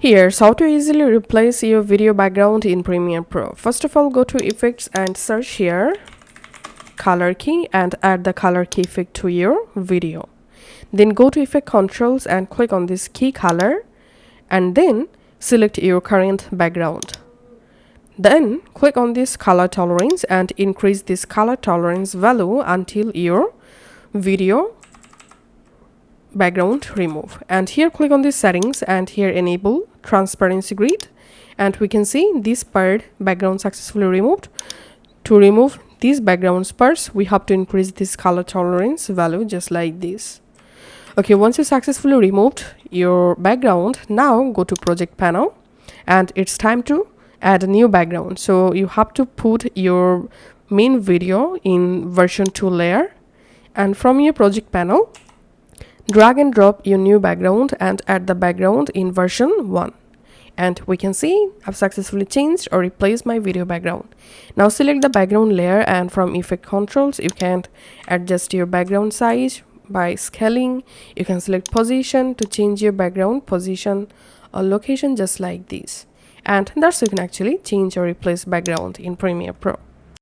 Here's how to easily replace your video background in Premiere Pro. First of all, go to Effects and search here Color key and add the color key effect to your video. Then go to Effect Controls and click on this key color and then select your current background. Then click on this color tolerance and increase this color tolerance value until your video background remove. And here click on these settings and here enable transparency grid, and we can see this paired background successfully removed. To remove these background parts, we have to increase this color tolerance value just like this. Okay, once you successfully removed your background, now go to project panel and it's time to add a new background. So you have to put your main video in version 2 layer, and from your project panel drag and drop your new background and add the background in version 1. And we can see I've successfully changed or replaced my video background. Now select the background layer and from Effect Controls you can adjust your background size by scaling. You can select position to change your background position or location just like this. And that's how you can actually change or replace background in Premiere Pro.